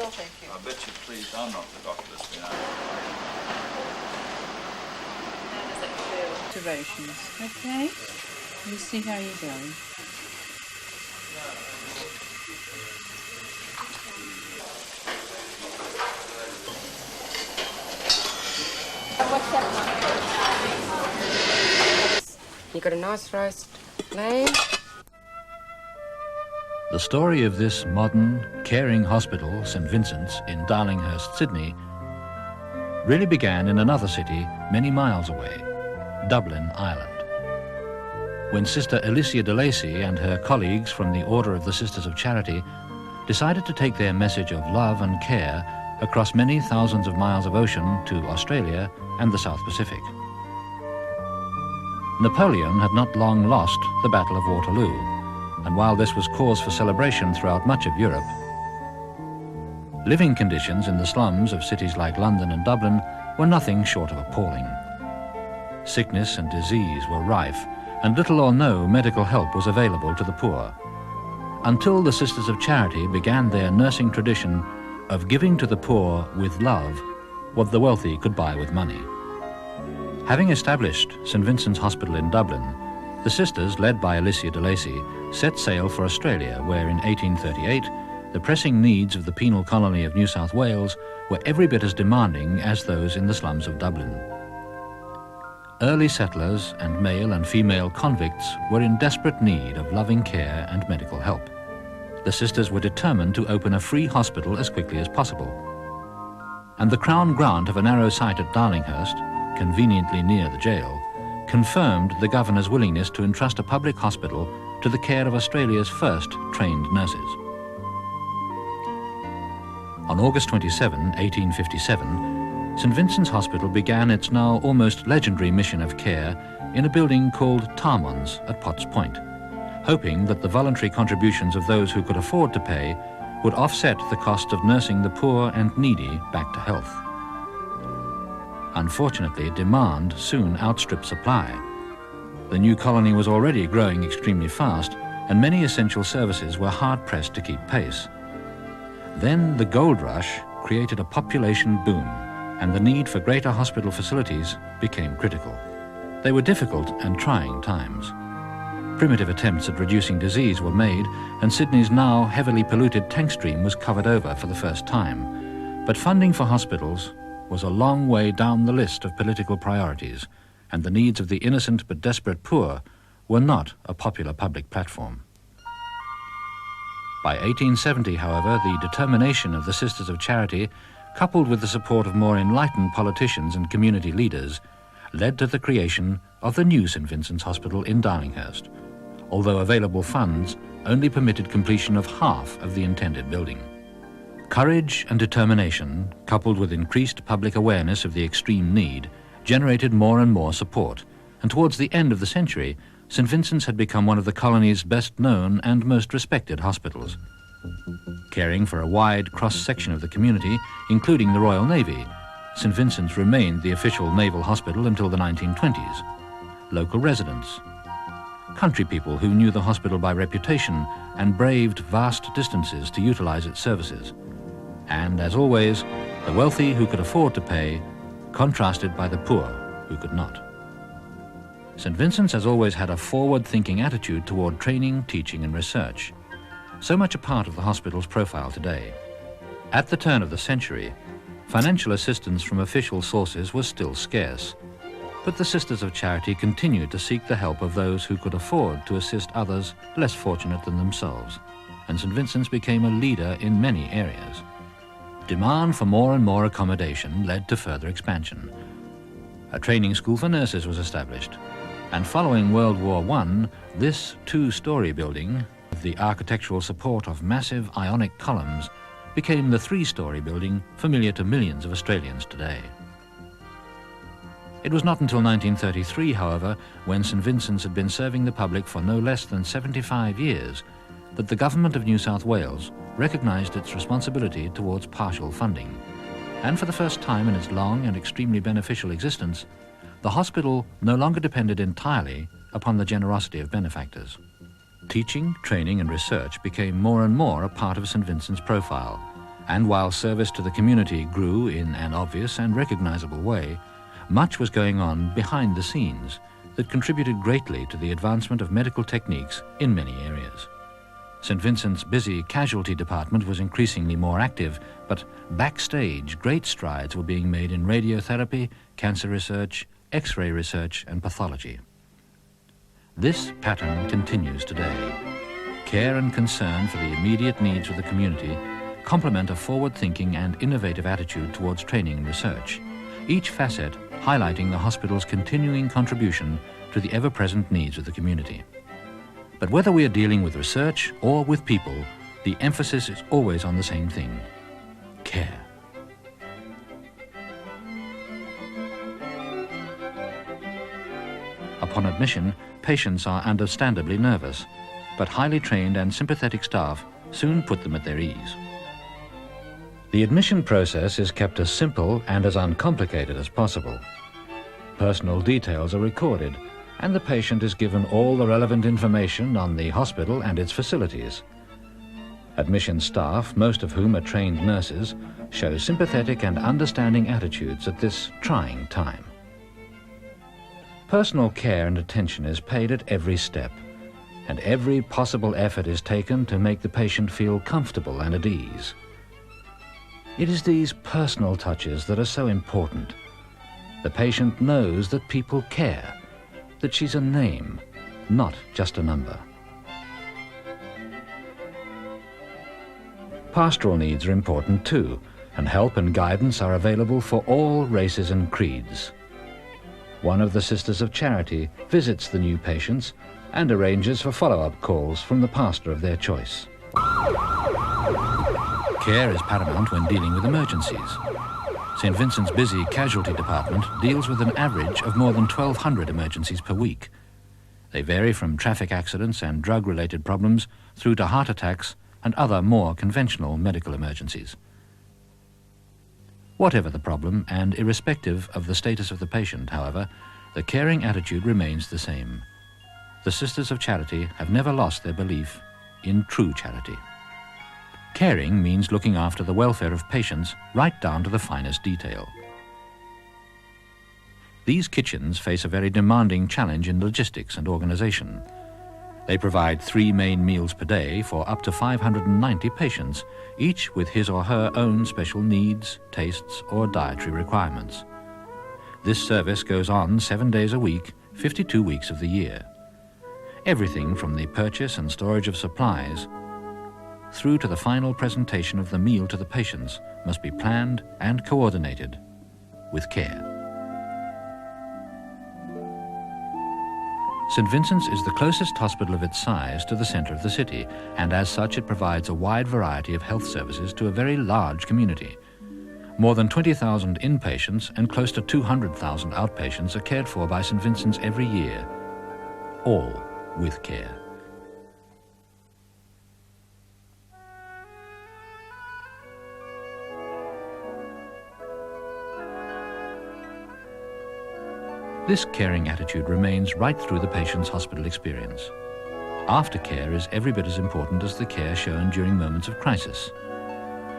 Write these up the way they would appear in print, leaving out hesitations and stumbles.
will, thank you. I bet you please I'm not the doctor that's been out. Observations, okay? You see how you're going. What's that one? You got a nice roast lamb. The story of this modern, caring hospital, St Vincent's, in Darlinghurst, Sydney, really began in another city many miles away, Dublin, Ireland. When Sister Alicia de Lacy and her colleagues from the Order of the Sisters of Charity decided to take their message of love and care across many thousands of miles of ocean to Australia and the South Pacific. Napoleon had not long lost the Battle of Waterloo, and while this was cause for celebration throughout much of Europe, living conditions in the slums of cities like London and Dublin were nothing short of appalling. Sickness and disease were rife, and little or no medical help was available to the poor, until the Sisters of Charity began their nursing tradition of giving to the poor with love what the wealthy could buy with money. Having established St Vincent's Hospital in Dublin, the sisters, led by Alicia de Lacy, set sail for Australia, where in 1838 the pressing needs of the penal colony of New South Wales were every bit as demanding as those in the slums of Dublin. Early settlers and male and female convicts were in desperate need of loving care and medical help. The sisters were determined to open a free hospital as quickly as possible. And the Crown grant of a narrow site at Darlinghurst, conveniently near the jail, confirmed the Governor's willingness to entrust a public hospital to the care of Australia's first trained nurses. On August 27, 1857, St Vincent's Hospital began its now almost legendary mission of care in a building called Tarmon's at Potts Point, hoping that the voluntary contributions of those who could afford to pay would offset the cost of nursing the poor and needy back to health. Unfortunately, demand soon outstripped supply. The new colony was already growing extremely fast, and many essential services were hard-pressed to keep pace. Then the gold rush created a population boom, and the need for greater hospital facilities became critical. They were difficult and trying times. Primitive attempts at reducing disease were made, and Sydney's now heavily polluted tank stream was covered over for the first time. But funding for hospitals was a long way down the list of political priorities, and the needs of the innocent but desperate poor were not a popular public platform. By 1870, however, the determination of the Sisters of Charity, coupled with the support of more enlightened politicians and community leaders, led to the creation of the new St Vincent's Hospital in Darlinghurst, although available funds only permitted completion of half of the intended building. Courage and determination, coupled with increased public awareness of the extreme need, generated more and more support, and towards the end of the century, St Vincent's had become one of the colony's best-known and most respected hospitals. Caring for a wide cross-section of the community, including the Royal Navy, St Vincent's remained the official naval hospital until the 1920s. Local residents, country people who knew the hospital by reputation and braved vast distances to utilize its services, and, as always, the wealthy who could afford to pay, contrasted by the poor who could not. St Vincent's has always had a forward-thinking attitude toward training, teaching and research, so much a part of the hospital's profile today. At the turn of the century, financial assistance from official sources was still scarce, but the Sisters of Charity continued to seek the help of those who could afford to assist others less fortunate than themselves, and St Vincent's became a leader in many areas. Demand for more and more accommodation led to further expansion. A training school for nurses was established, and following World War I, this two-story building, with the architectural support of massive ionic columns, became the three-story building familiar to millions of Australians today. It was not until 1933, however, when St Vincent's had been serving the public for no less than 75 years, that the Government of New South Wales recognised its responsibility towards partial funding. And for the first time in its long and extremely beneficial existence, the hospital no longer depended entirely upon the generosity of benefactors. Teaching, training and research became more and more a part of St Vincent's profile, And while service to the community grew in an obvious and recognizable way, much was going on behind the scenes that contributed greatly to the advancement of medical techniques in many areas. St. Vincent's busy casualty department was increasingly more active, but backstage great strides were being made in radiotherapy, cancer research, X-ray research and pathology. This pattern continues today. Care and concern for the immediate needs of the community complement a forward-thinking and innovative attitude towards training and research, each facet highlighting the hospital's continuing contribution to the ever-present needs of the community. But whether we are dealing with research or with people, the emphasis is always on the same thing: care. Upon admission, patients are understandably nervous, but highly trained and sympathetic staff soon put them at their ease. The admission process is kept as simple and as uncomplicated as possible. Personal details are recorded, and the patient is given all the relevant information on the hospital and its facilities. Admission staff, most of whom are trained nurses, show sympathetic and understanding attitudes at this trying time. Personal care and attention is paid at every step, and every possible effort is taken to make the patient feel comfortable and at ease. It is these personal touches that are so important. The patient knows that people care, that she's a name, not just a number. Pastoral needs are important too, and help and guidance are available for all races and creeds. One of the Sisters of Charity visits the new patients and arranges for follow-up calls from the pastor of their choice. Care is paramount when dealing with emergencies. St. Vincent's busy casualty department deals with an average of more than 1,200 emergencies per week. They vary from traffic accidents and drug-related problems through to heart attacks and other more conventional medical emergencies. Whatever the problem, and irrespective of the status of the patient, however, the caring attitude remains the same. The Sisters of Charity have never lost their belief in true charity. Caring means looking after the welfare of patients right down to the finest detail. These kitchens face a very demanding challenge in logistics and organization. They provide 3 main meals per day for up to 590 patients, each with his or her own special needs, tastes, or dietary requirements. This service goes on 7 days a week, 52 weeks of the year. Everything from the purchase and storage of supplies through to the final presentation of the meal to the patients must be planned and coordinated with care. St. Vincent's is the closest hospital of its size to the centre of the city, and as such it provides a wide variety of health services to a very large community. More than 20,000 inpatients and close to 200,000 outpatients are cared for by St. Vincent's every year, all with care. This caring attitude remains right through the patient's hospital experience. Aftercare is every bit as important as the care shown during moments of crisis.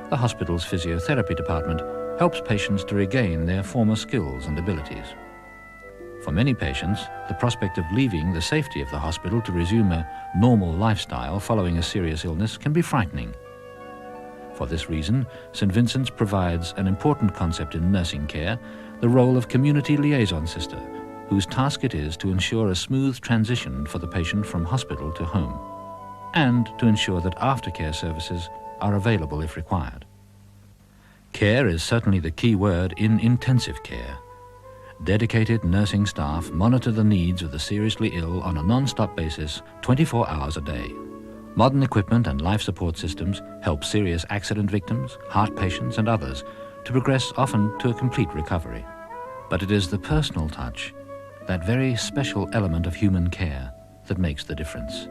The hospital's physiotherapy department helps patients to regain their former skills and abilities. For many patients, the prospect of leaving the safety of the hospital to resume a normal lifestyle following a serious illness can be frightening. For this reason, St. Vincent's provides an important concept in nursing care, the role of community liaison sister, whose task it is to ensure a smooth transition for the patient from hospital to home, and to ensure that aftercare services are available if required. Care is certainly the key word in intensive care. Dedicated nursing staff monitor the needs of the seriously ill on a non-stop basis 24 hours a day. Modern equipment and life support systems help serious accident victims, heart patients and others to progress often to a complete recovery. But it is the personal touch, that very special element of human care, that makes the difference.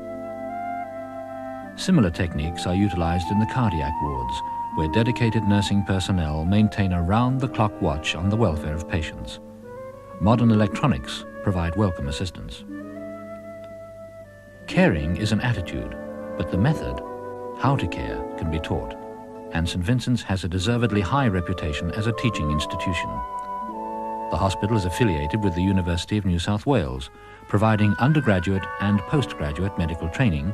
Similar techniques are utilized in the cardiac wards, where dedicated nursing personnel maintain a round-the-clock watch on the welfare of patients. Modern electronics provide welcome assistance. Caring is an attitude, but the method, how to care, can be taught. and St Vincent's has a deservedly high reputation as a teaching institution. The hospital is affiliated with the University of New South Wales, providing undergraduate and postgraduate medical training,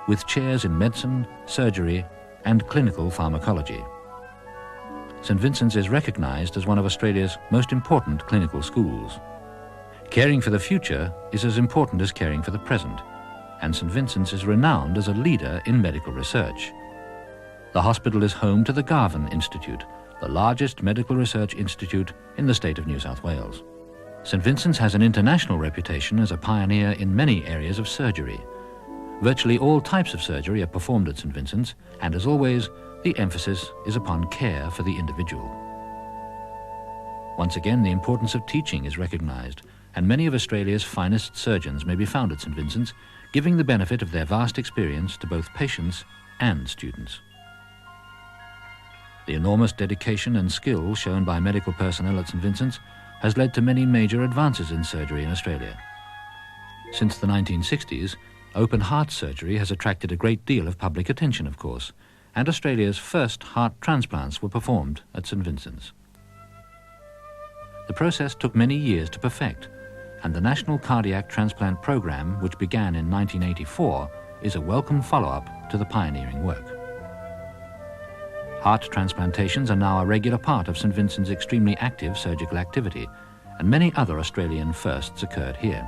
with chairs in medicine, surgery, and clinical pharmacology. St Vincent's is recognised as one of Australia's most important clinical schools. Caring for the future is as important as caring for the present, and St Vincent's is renowned as a leader in medical research. The hospital is home to the Garvan Institute, the largest medical research institute in the state of New South Wales. St Vincent's has an international reputation as a pioneer in many areas of surgery. Virtually all types of surgery are performed at St Vincent's, and as always, the emphasis is upon care for the individual. Once again, the importance of teaching is recognised, and many of Australia's finest surgeons may be found at St Vincent's, giving the benefit of their vast experience to both patients and students. The enormous dedication and skill shown by medical personnel at St Vincent's has led to many major advances in surgery in Australia. Since the 1960s, open heart surgery has attracted a great deal of public attention, of course, and Australia's first heart transplants were performed at St Vincent's. The process took many years to perfect, and the National Cardiac Transplant Program, which began in 1984, is a welcome follow-up to the pioneering work. Heart transplantations are now a regular part of St Vincent's extremely active surgical activity, and many other Australian firsts occurred here.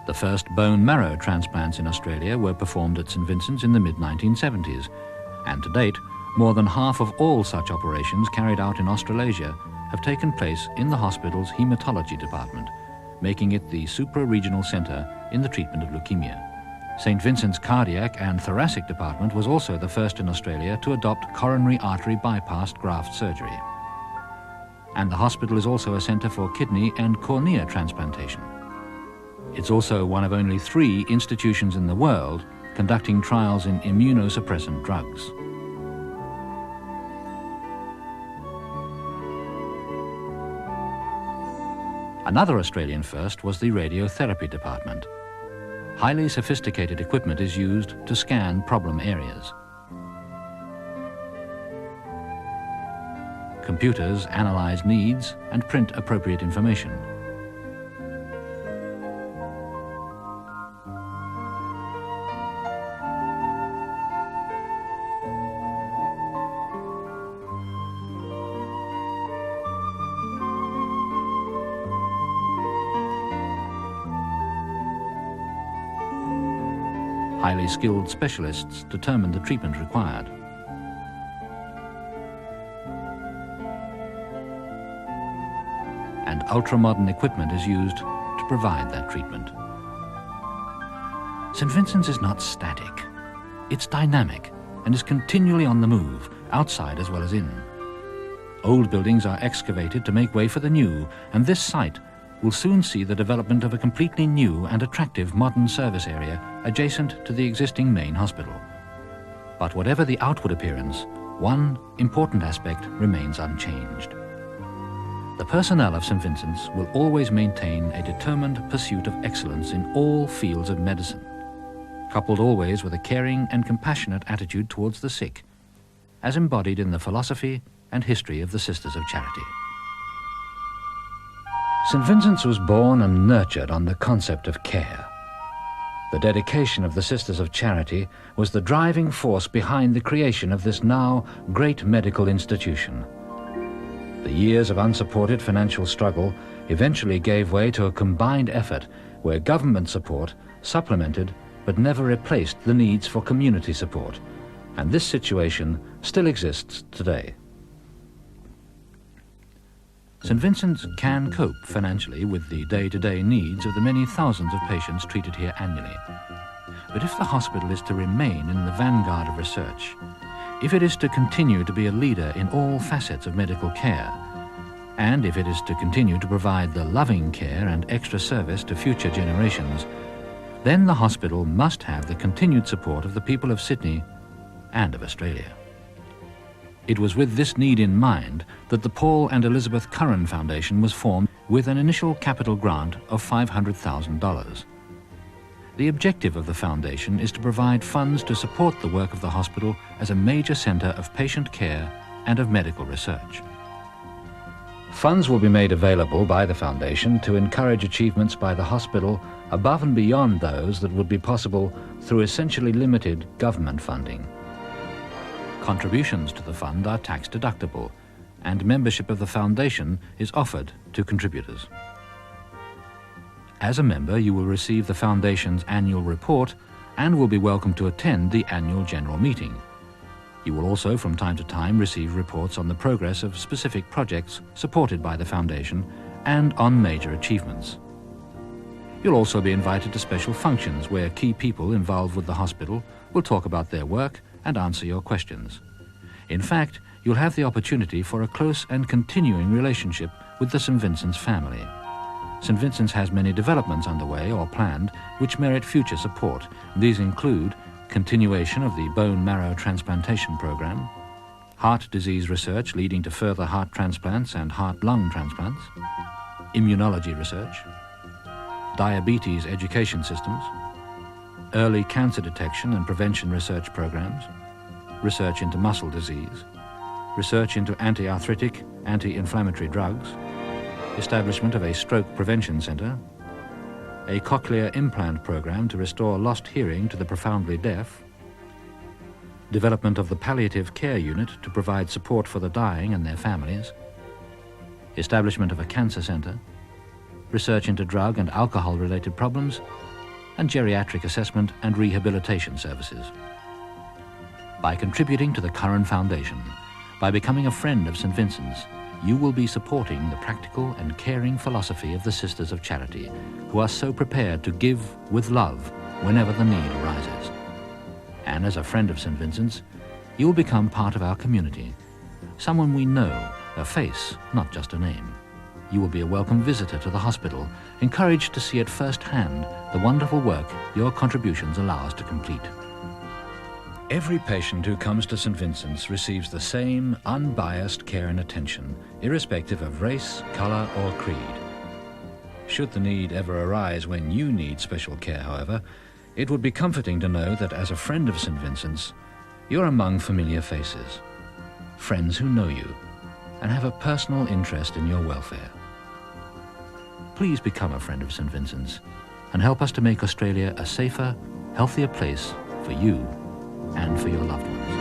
The first bone marrow transplants in Australia were performed at St Vincent's in the mid-1970s, and to date, more than half of all such operations carried out in Australasia have taken place in the hospital's haematology department, making it the supra-regional centre in the treatment of leukemia. St Vincent's Cardiac and Thoracic Department was also the first in Australia to adopt coronary artery bypass graft surgery. And the hospital is also a centre for kidney and cornea transplantation. It's also one of only 3 institutions in the world conducting trials in immunosuppressant drugs. Another Australian first was the radiotherapy department. Highly sophisticated equipment is used to scan problem areas. Computers analyze needs and print appropriate information. Highly skilled specialists determine the treatment required. And ultra-modern equipment is used to provide that treatment. St Vincent's is not static. It's dynamic and is continually on the move, outside as well as in. Old buildings are excavated to make way for the new, and this site will soon see the development of a completely new and attractive modern service area adjacent to the existing main hospital. But whatever the outward appearance, one important aspect remains unchanged. The personnel of St Vincent's will always maintain a determined pursuit of excellence in all fields of medicine, coupled always with a caring and compassionate attitude towards the sick, as embodied in the philosophy and history of the Sisters of Charity. St Vincent's was born and nurtured on the concept of care. The dedication of the Sisters of Charity was the driving force behind the creation of this now great medical institution. The years of unsupported financial struggle eventually gave way to a combined effort where government support supplemented but never replaced the needs for community support, and this situation still exists today. St Vincent's can cope financially with the day-to-day needs of the many thousands of patients treated here annually. But if the hospital is to remain in the vanguard of research, if it is to continue to be a leader in all facets of medical care, and if it is to continue to provide the loving care and extra service to future generations, then the hospital must have the continued support of the people of Sydney and of Australia. It was with this need in mind that the Paul and Elizabeth Curran Foundation was formed with an initial capital grant of $500,000. The objective of the foundation is to provide funds to support the work of the hospital as a major centre of patient care and of medical research. Funds will be made available by the foundation to encourage achievements by the hospital above and beyond those that would be possible through essentially limited government funding. Contributions to the fund are tax deductible, and membership of the foundation is offered to contributors. As a member, you will receive the foundation's annual report and will be welcome to attend the annual general meeting. You will also from time to time receive reports on the progress of specific projects supported by the foundation and on major achievements. You'll also be invited to special functions where key people involved with the hospital will talk about their work and answer your questions. In fact, you'll have the opportunity for a close and continuing relationship with the St. Vincent's family. St. Vincent's has many developments underway or planned which merit future support. These include continuation of the bone marrow transplantation program, heart disease research leading to further heart transplants and heart-lung transplants, immunology research, diabetes education systems, early cancer detection and prevention research programs, research into muscle disease, research into anti-arthritic, anti-inflammatory drugs, establishment of a stroke prevention centre, a cochlear implant program to restore lost hearing to the profoundly deaf, development of the palliative care unit to provide support for the dying and their families, establishment of a cancer centre, research into drug and alcohol-related problems, and geriatric assessment and rehabilitation services. By contributing to the Curran Foundation, by becoming a friend of St. Vincent's, you will be supporting the practical and caring philosophy of the Sisters of Charity, who are so prepared to give with love whenever the need arises. And as a friend of St. Vincent's, you will become part of our community, someone we know, a face, not just a name. You will be a welcome visitor to the hospital, encouraged to see at first hand the wonderful work your contributions allow us to complete. Every patient who comes to St. Vincent's receives the same unbiased care and attention, irrespective of race, colour or creed. Should the need ever arise when you need special care, however, it would be comforting to know that as a friend of St. Vincent's, you're among familiar faces, friends who know you and have a personal interest in your welfare. Please become a friend of St. Vincent's and help us to make Australia a safer, healthier place for you and for your loved ones.